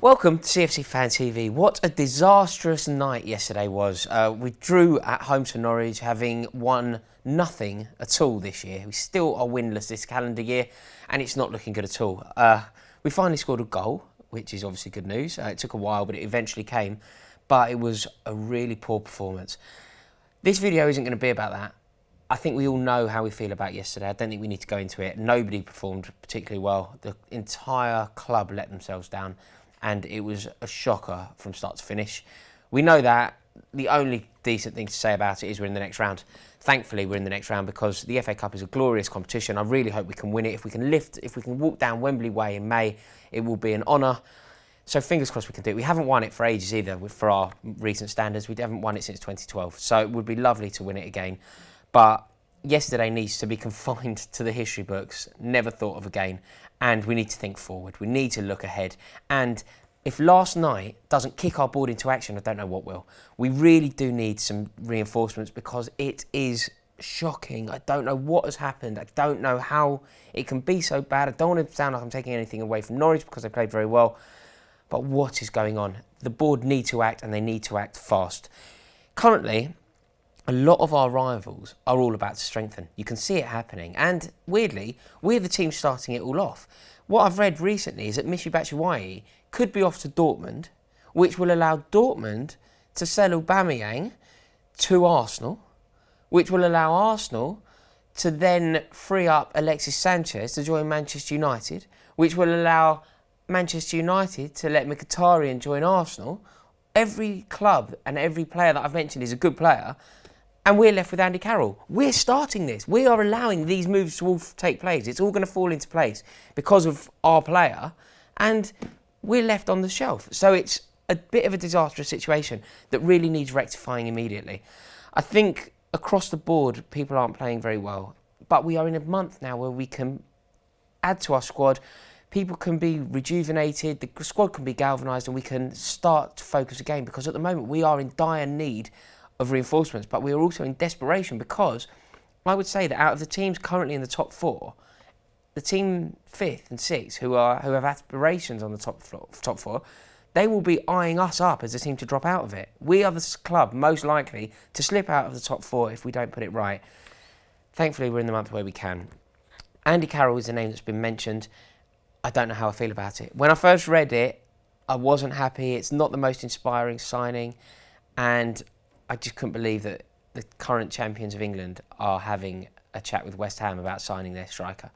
Welcome to CFC Fan TV. What a disastrous night yesterday was. We drew at home to Norwich, having won nothing at all this year. We still are winless this calendar year, and it's not looking good at all. We finally scored a goal, which is obviously good news. It took a while, but it eventually came. But it was a really poor performance. This video isn't going to be about that. I think we all know how we feel about yesterday. I don't think we need to go into it. Nobody performed particularly well. The entire club let themselves down, and it was a shocker from start to finish. We know that. The only decent thing to say about it is we're in the next round. Thankfully, we're in the next round because the FA Cup is a glorious competition. I really hope we can win it. If we can walk down Wembley Way in May, it will be an honour. So fingers crossed we can do it. We haven't won it for ages either, for our recent standards. We haven't won it since 2012. So it would be lovely to win it again. But yesterday needs to be confined to the history books. Never thought of again. And we need to think forward. We need to look ahead. And if last night doesn't kick our board into action, I don't know what will. We really do need some reinforcements because it is shocking. I don't know what has happened. I don't know how it can be so bad. I don't want to sound like I'm taking anything away from Norwich because they played very well. But what is going on? The board need to act, and they need to act fast. Currently, a lot of our rivals are all about to strengthen. You can see it happening. And weirdly, we're the team starting it all off. What I've read recently is that Michy Batshuayi could be off to Dortmund, which will allow Dortmund to sell Aubameyang to Arsenal, which will allow Arsenal to then free up Alexis Sanchez to join Manchester United, which will allow Manchester United to let Mkhitaryan join Arsenal. Every club and every player that I've mentioned is a good player, and we're left with Andy Carroll. We're starting this. We are allowing these moves to all take place. It's all going to fall into place because of our player, and we're left on the shelf. So it's a bit of a disastrous situation that really needs rectifying immediately. I think across the board, people aren't playing very well, but we are in a month now where we can add to our squad. People can be rejuvenated, the squad can be galvanised, and we can start to focus again, because at the moment we are in dire need of reinforcements, but we are also in desperation because I would say that out of the teams currently in the top four, the team 5th and 6th who have aspirations on the top four, they will be eyeing us up as a team to drop out of it. We are the club most likely to slip out of the top 4 if we don't put it right. Thankfully, we're in the month where we can. Andy Carroll is a name that's been mentioned. I don't know how I feel about it. When I first read it, I wasn't happy. It's not the most inspiring signing, and I just couldn't believe that the current champions of England are having a chat with West Ham about signing their striker.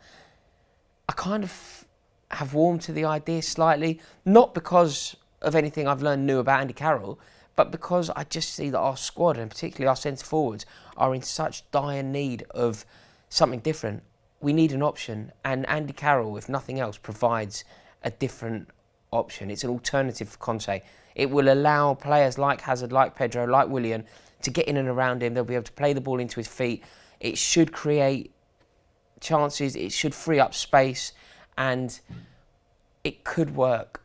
I kind of have warmed to the idea slightly, not because of anything I've learned new about Andy Carroll, but because I just see that our squad, and particularly our centre-forwards, are in such dire need of something different. We need an option, and Andy Carroll, if nothing else, provides a different option. It's an alternative for Conte. It will allow players like Hazard, like Pedro, like Willian to get in and around him. They'll be able to play the ball into his feet. It should create chances. It should free up space, and it could work.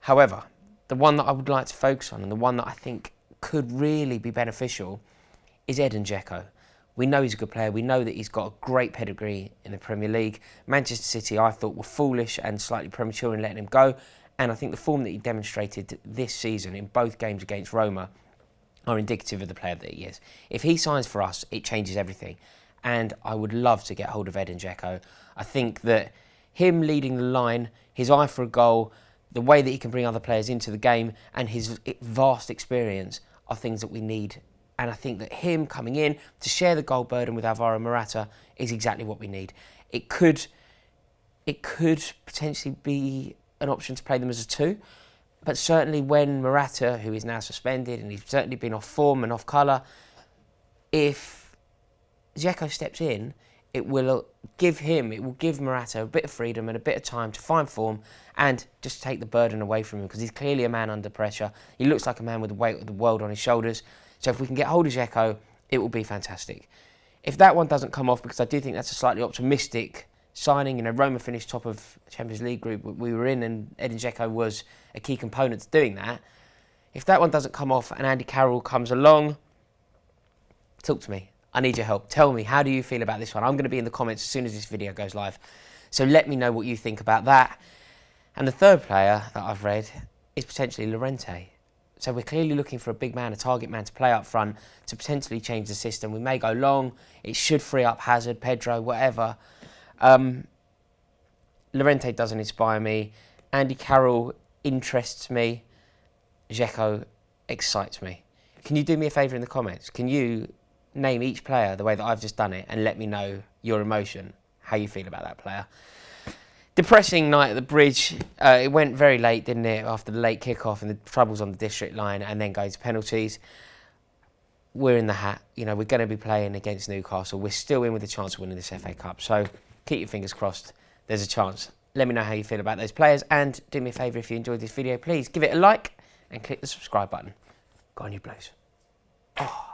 However, the one that I would like to focus on, and the one that I think could really be beneficial, is Dzeko. We know he's a good player. We know that he's got a great pedigree in the Premier League. Manchester City, I thought, were foolish and slightly premature in letting him go. And I think the form that he demonstrated this season in both games against Roma are indicative of the player that he is. If he signs for us, it changes everything. And I would love to get hold of Dzeko. I think that him leading the line, his eye for a goal, the way that he can bring other players into the game, and his vast experience are things that we need. And I think that him coming in to share the goal burden with Alvaro Morata is exactly what we need. It could potentially be an option to play them as a 2, but certainly when Morata, who is now suspended, and he's certainly been off form and off colour, if Dzeko steps in, it will give Morata a bit of freedom and a bit of time to find form and just take the burden away from him, because he's clearly a man under pressure. He looks like a man with the weight of the world on his shoulders. So if we can get hold of Dzeko, it will be fantastic. If that one doesn't come off, because I do think that's a slightly optimistic signing, Roma finished top of the Champions League group we were in, and Edin Dzeko was a key component to doing that. If that one doesn't come off and Andy Carroll comes along, talk to me. I need your help. Tell me, how do you feel about this one? I'm going to be in the comments as soon as this video goes live. So let me know what you think about that. And the third player that I've read is potentially Llorente. So we're clearly looking for a big man, a target man to play up front to potentially change the system. We may go long. It should free up Hazard, Pedro, whatever. Llorente doesn't inspire me. Andy Carroll interests me. Dzeko excites me. Can you do me a favour in the comments? Can you name each player the way that I've just done it and let me know your emotion, how you feel about that player? Depressing night at the bridge. It went very late, didn't it, after the late kick-off and the troubles on the district line and then go to penalties. We're in the hat. You know, we're going to be playing against Newcastle. We're still in with a chance of winning this FA Cup. So keep your fingers crossed. There's a chance. Let me know how you feel about those players. And do me a favour, if you enjoyed this video, please give it a like and click the subscribe button. Go on, you Blues. Oh.